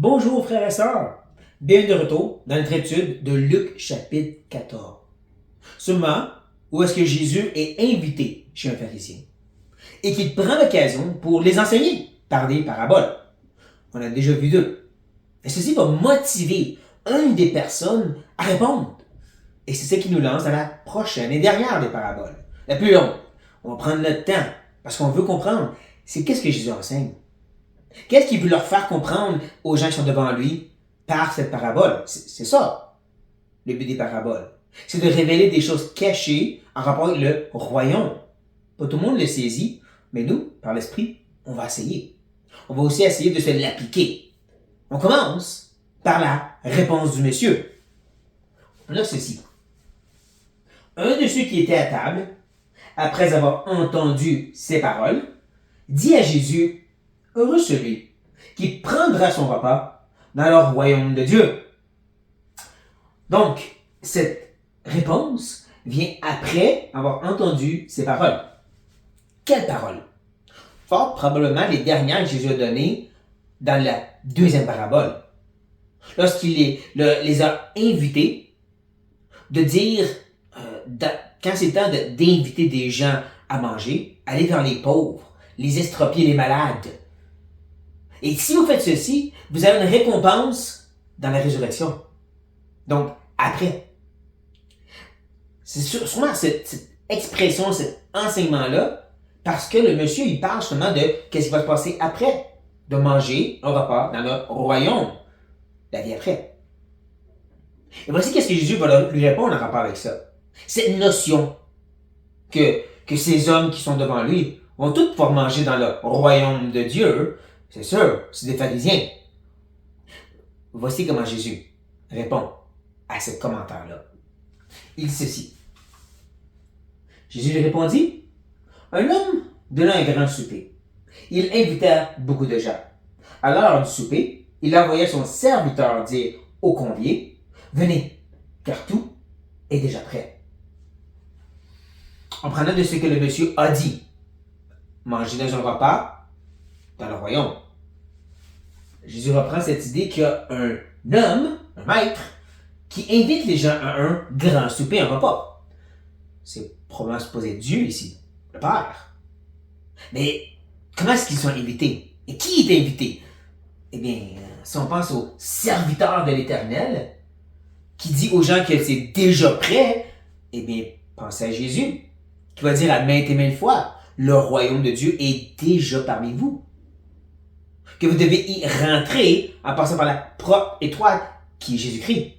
Bonjour frères et sœurs, bienvenue de retour dans notre étude de Luc chapitre 14. Ce moment où est-ce que Jésus est invité chez un pharisien et qu'il prend l'occasion pour les enseigner par des paraboles. On a déjà vu deux. Et ceci va motiver une des personnes à répondre. Et c'est ce qui nous lance dans la prochaine et dernière des paraboles, la plus longue. On va prendre notre temps parce qu'on veut comprendre c'est qu'est-ce que Jésus enseigne. Qu'est-ce qu'il veut leur faire comprendre aux gens qui sont devant lui par cette parabole? C'est ça, le but des paraboles. C'est de révéler des choses cachées en rapport avec le royaume. Pas tout le monde le saisit, mais nous, par l'Esprit, on va essayer. On va aussi essayer de se l'appliquer. On commence par la réponse du monsieur. On a ceci. Un de ceux qui étaient à table, après avoir entendu ces paroles, dit à Jésus: heureux celui qui prendra son repas dans le royaume de Dieu. Donc, cette réponse vient après avoir entendu ces paroles. Quelles paroles? Fort probablement les dernières que Jésus a données dans la deuxième parabole. Lorsqu'il les a invités de dire, quand c'est le temps d'inviter des gens à manger, allez vers les pauvres, les estropiés, les malades. Et si vous faites ceci, vous avez une récompense dans la résurrection. Donc, après. C'est sûrement cette expression, cet enseignement-là, parce que le monsieur, il parle justement de qu'est-ce qui va se passer après, de manger un repas dans le royaume, la vie après. Et voici qu'est-ce que Jésus va lui répondre en rapport avec ça. Cette notion que ces hommes qui sont devant lui vont tous pouvoir manger dans le royaume de Dieu. C'est sûr, c'est des pharisiens. Voici comment Jésus répond à ce commentaire-là. Il dit ceci. Jésus lui répondit: un homme donna un grand souper. Il invita beaucoup de gens. À l'heure du souper, il envoya son serviteur dire aux conviés: venez, car tout est déjà prêt. En prenant de ce que le monsieur a dit, manger dans un repas dans le royaume. Jésus reprend cette idée qu'il y a un homme, un maître, qui invite les gens à un grand souper, un repas. C'est probablement supposé être Dieu ici, le Père. Mais comment est-ce qu'ils sont invités? Et qui est invité? Eh bien, si on pense au serviteur de l'Éternel, qui dit aux gens que c'est déjà prêt, eh bien, pensez à Jésus, qui va dire à maintes et maintes fois: le royaume de Dieu est déjà parmi vous. Que vous devez y rentrer en passant par la porte étroite qui est Jésus-Christ.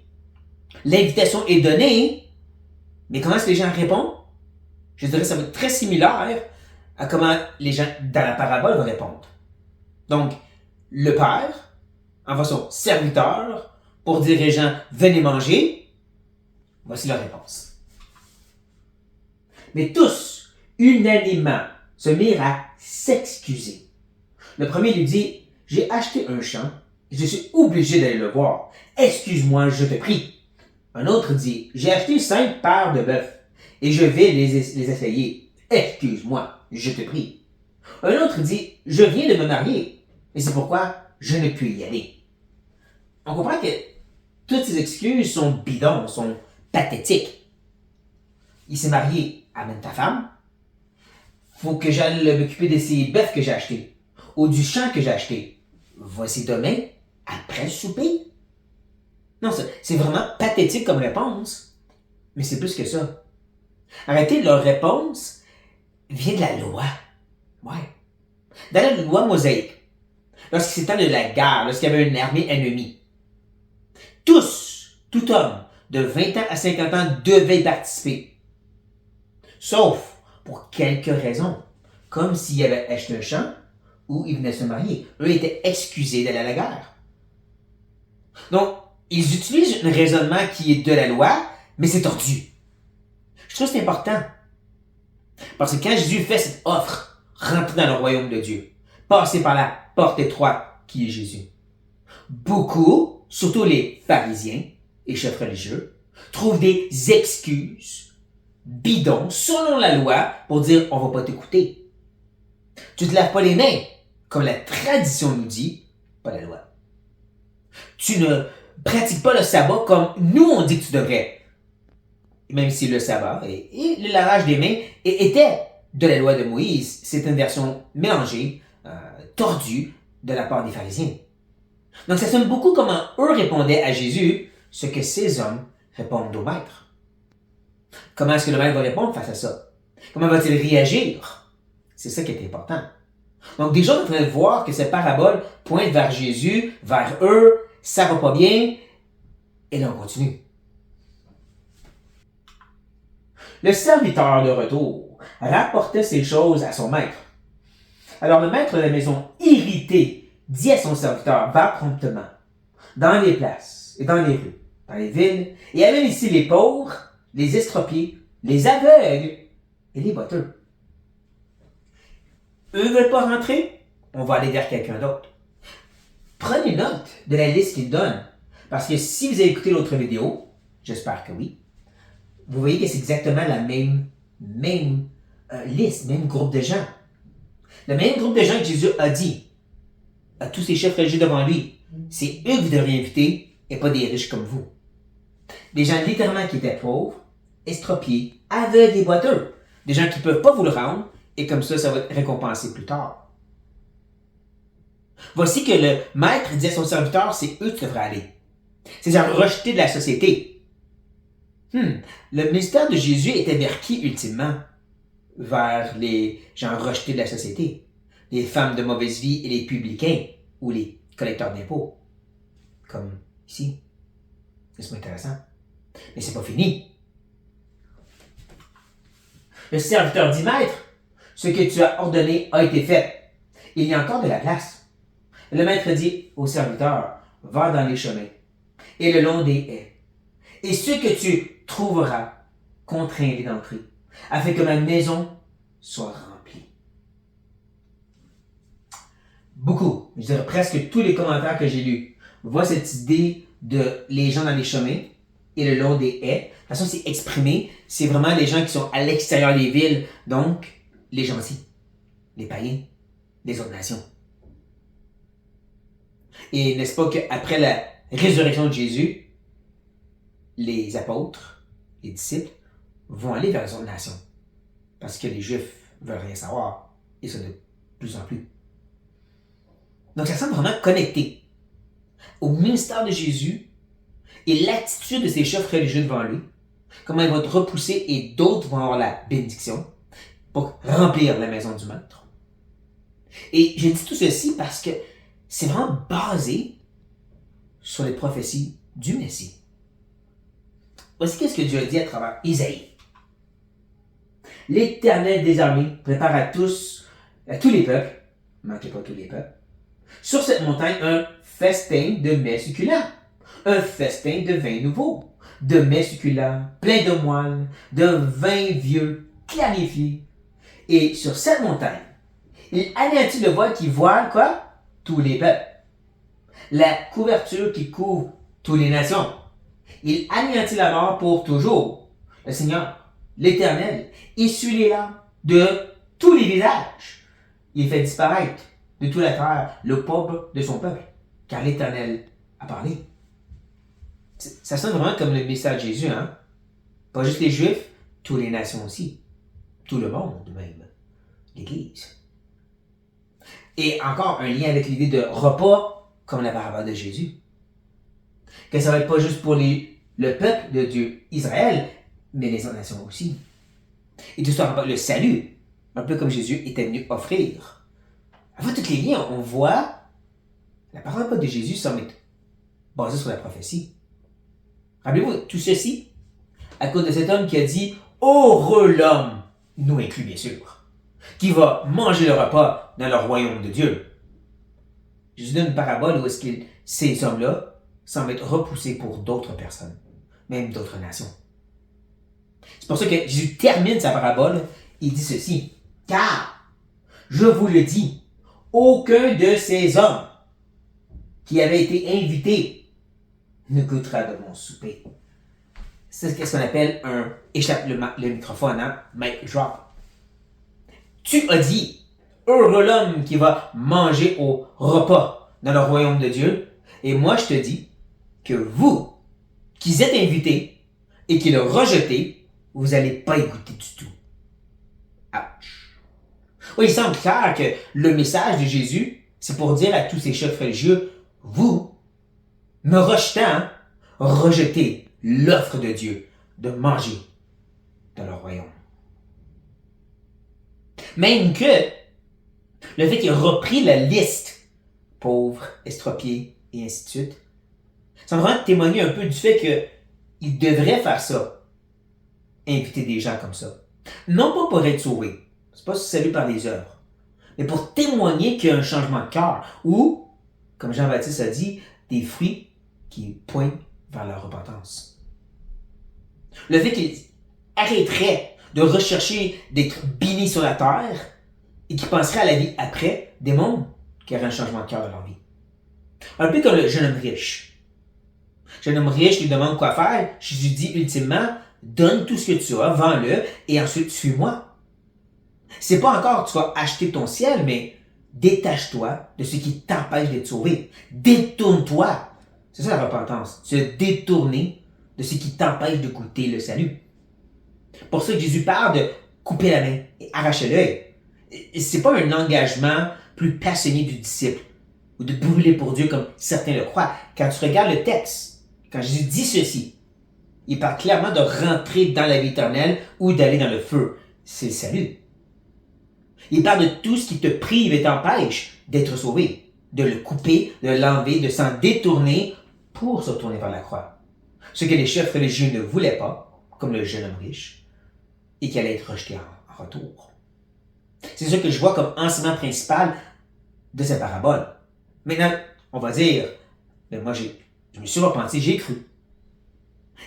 L'invitation est donnée, mais comment est-ce que les gens répondent? Je dirais que ça va être très similaire à comment les gens dans la parabole vont répondre. Donc, le Père envoie son serviteur pour dire aux gens: venez manger. Voici leur réponse. Mais tous, unanimement, se mirent à s'excuser. Le premier lui dit: j'ai acheté un champ et je suis obligé d'aller le voir. Excuse-moi, je te prie. Un autre dit: j'ai acheté 5 paires de bœufs et je vais les essayer. Excuse-moi, je te prie. Un autre dit: je viens de me marier et c'est pourquoi je ne puis y aller. On comprend que toutes ces excuses sont bidons, sont pathétiques. Il s'est marié, amène ta femme. Faut que j'aille m'occuper de ces bœufs que j'ai achetés ou du champ que j'ai acheté. Voici demain, après le souper. Non, c'est vraiment pathétique comme réponse, mais c'est plus que ça. Arrêtez, leur réponse vient de la loi. Ouais. Dans la loi mosaïque, lorsqu'il s'étendait de la guerre, lorsqu'il y avait une armée ennemie, tout homme de 20 ans à 50 ans devait y participer. Sauf pour quelques raisons, comme s'il avait acheté un champ ou il venait se marier. Eux étaient excusés d'aller à la guerre. Donc, ils utilisent un raisonnement qui est de la loi, mais c'est tordu. Je trouve que c'est important. Parce que quand Jésus fait cette offre, rentrer dans le royaume de Dieu, passer par la porte étroite qui est Jésus, beaucoup, surtout les pharisiens et chefs religieux, trouvent des excuses bidons selon la loi pour dire: on va pas t'écouter. Tu te laves pas les mains, comme la tradition nous dit, pas la loi. Tu ne pratiques pas le sabbat comme nous on dit que tu devrais. Même si le sabbat et le lavage des mains était de la loi de Moïse, c'est une version mélangée, tordue de la part des pharisiens. Donc ça sonne beaucoup comment eux répondaient à Jésus, ce que ces hommes répondent au maître. Comment est-ce que le maître va répondre face à ça? Comment va-t-il réagir? C'est ça qui est important. Donc déjà, on devrait voir que cette parabole pointe vers Jésus, vers eux, ça va pas bien, et là on continue. Le serviteur de retour rapportait ces choses à son maître. Alors le maître de la maison, irrité, dit à son serviteur, va promptement dans les places et dans les rues, dans les villes, et amène ici les pauvres, les estropiés, les aveugles et les boiteux. Eux ne veulent pas rentrer, on va aller vers quelqu'un d'autre. Prenez note de la liste qu'il donne, parce que si vous avez écouté l'autre vidéo, j'espère que oui, vous voyez que c'est exactement la même liste, même groupe de gens. Le même groupe de gens que Jésus a dit à tous ces chefs religieux devant lui, c'est eux que vous devriez inviter et pas des riches comme vous. Des gens littéralement qui étaient pauvres, estropiés, aveugles et boiteux. Des gens qui ne peuvent pas vous le rendre et comme ça va être récompensé plus tard. Voici que le maître dit à son serviteur, c'est eux que tu devrais aller. C'est-à-dire rejeter de la société. Le ministère de Jésus était vers qui ultimement? Vers les gens rejetés de la société. Les femmes de mauvaise vie et les publicains ou les collecteurs d'impôts. Comme ici. C'est intéressant. Mais c'est pas fini. Le serviteur dit, maître, ce que tu as ordonné a été fait. Il y a encore de la place. Le maître dit au serviteur, va dans les chemins et le long des haies. Et ceux que tu trouveras, contrains-les d'entrer, afin que ma maison soit remplie. Beaucoup, je dirais presque tous les commentaires que j'ai lus, voient cette idée de les gens dans les chemins et le long des haies. De toute façon, c'est exprimé, c'est vraiment les gens qui sont à l'extérieur des villes, donc les gentils, les païens, les autres nations. Et n'est-ce pas qu'après la résurrection de Jésus, les apôtres, les disciples, vont aller vers les autres nations. Parce que les Juifs veulent rien savoir. Et ça de plus en plus. Donc ça semble vraiment connecté au ministère de Jésus et l'attitude de ces chefs religieux devant lui. Comment ils vont être repoussés et d'autres vont avoir la bénédiction pour remplir la maison du maître. Et j'ai dit tout ceci parce que c'est vraiment basé sur les prophéties du Messie. Voici qu'est-ce que Dieu a dit à travers Isaïe. L'Éternel des armées prépare à tous les peuples, manquez pas tous les peuples, sur cette montagne un festin de mets succulents, un festin de vin nouveau, de mets succulents, plein de moelle, de vin vieux, clarifié. Et sur cette montagne, il anéantit le voile qui voile quoi? Tous les peuples. La couverture qui couvre toutes les nations. Il anéantit la mort pour toujours. Le Seigneur, l'Éternel, essuie les larmes de tous les visages. Il fait disparaître de toute la terre le pauvre de son peuple, car l'Éternel a parlé. Ça sonne vraiment comme le message de Jésus, hein? Pas juste les Juifs, toutes les nations aussi. Tout le monde même. L'Église. Et encore un lien avec l'idée de repas comme la parabole de Jésus. Que ça va être pas juste pour le peuple de Dieu, Israël, mais les autres nations aussi. Et tout ça, le salut, un peu comme Jésus était venu offrir. Avant tous les liens, on voit la parole de Jésus semble être basée sur la prophétie. Rappelez-vous, tout ceci, à cause de cet homme qui a dit « Heureux l'homme », nous inclut bien sûr, qui va manger le repas dans le royaume de Dieu. Jésus donne une parabole où est-ce que ces hommes-là semblent être repoussés pour d'autres personnes, même d'autres nations. C'est pour ça que Jésus termine sa parabole, il dit ceci, « Car, je vous le dis, aucun de ces hommes qui avaient été invités ne goûtera de mon souper. » C'est ce qu'on appelle un échappe le microphone, hein? Mic drop. Tu as dit, heureux l'homme qui va manger au repas dans le royaume de Dieu, Et moi, je te dis que vous, qui êtes invités et qui le rejetez, vous n'allez pas y goûter du tout. Ouch. Oui, il semble clair que le message de Jésus, c'est pour dire à tous ces chefs religieux, vous, me rejetant, rejetez l'offre de Dieu de manger dans le royaume. Même que le fait qu'il ait repris la liste, pauvres, estropiés et ainsi de suite, ça me vraiment témoigner un peu du fait qu'il devrait faire ça, inviter des gens comme ça. Non pas pour être sauvé, c'est pas salué par les œuvres, mais pour témoigner qu'il y a un changement de cœur ou, comme Jean-Baptiste a dit, des fruits qui pointent vers la repentance. Le fait qu'il arrêterait de rechercher d'être béni sur la terre et qu'il penserait à la vie après, démontre qu'il y aurait un changement de cœur dans leur vie. Un peu comme le jeune homme riche. Le jeune homme riche lui demande quoi faire. Jésus dit ultimement, donne tout ce que tu as, vends-le et ensuite suis-moi. C'est pas encore tu vas acheter ton ciel, mais détache-toi de ce qui t'empêche d'être sauvé. Détourne-toi. C'est ça la repentance. Se détourner de ce qui t'empêche de goûter le salut. Pour ça que Jésus parle de couper la main et arracher l'œil. C'est pas un engagement plus passionné du disciple ou de brûler pour Dieu comme certains le croient. Quand tu regardes le texte, quand Jésus dit ceci, il parle clairement de rentrer dans la vie éternelle ou d'aller dans le feu. C'est le salut. Il parle de tout ce qui te prive et t'empêche d'être sauvé, de le couper, de l'enlever, de s'en détourner pour se tourner vers la croix. Ce que les chefs religieux ne voulaient pas, comme le jeune homme riche, et qui allait être rejeté en retour. C'est ce que je vois comme enseignement principal de cette parabole. Maintenant, on va dire, mais moi je me suis repenti, j'ai cru.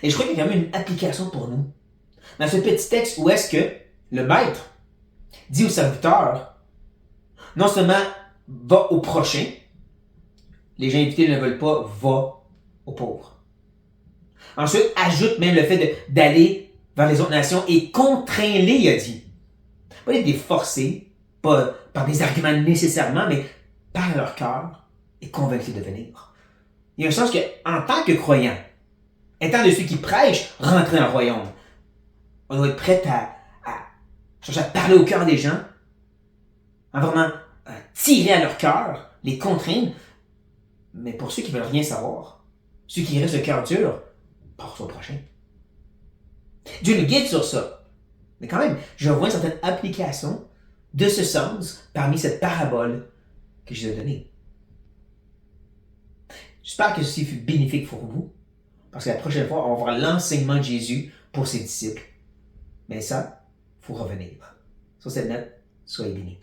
Et je crois qu'il y a quand même une application pour nous. Dans ce petit texte où est-ce que le maître dit au serviteur, non seulement va au prochain, les gens invités ne veulent pas, va aux pauvres. Ensuite, ajoute même le fait d'aller vers les autres nations et contrains-les, il a dit. Pas les forcer, pas par des arguments nécessairement, mais par leur cœur et convaincre-les de venir. Il y a un sens qu'en tant que croyant, étant de ceux qui prêchent, rentrer dans le royaume, on doit être prêt à chercher à parler au cœur des gens, à vraiment tirer à leur cœur, les contraindre. Mais pour ceux qui veulent rien savoir, ceux qui restent le cœur dur, passe au prochain. Dieu nous guide sur ça. Mais quand même, je vois une certaine application de ce sens parmi cette parabole que je vous ai donnée. J'espère que ceci fut bénéfique pour vous, parce que la prochaine fois, on va voir l'enseignement de Jésus pour ses disciples. Mais ça, il faut revenir. Sur cette note, soyez bénis.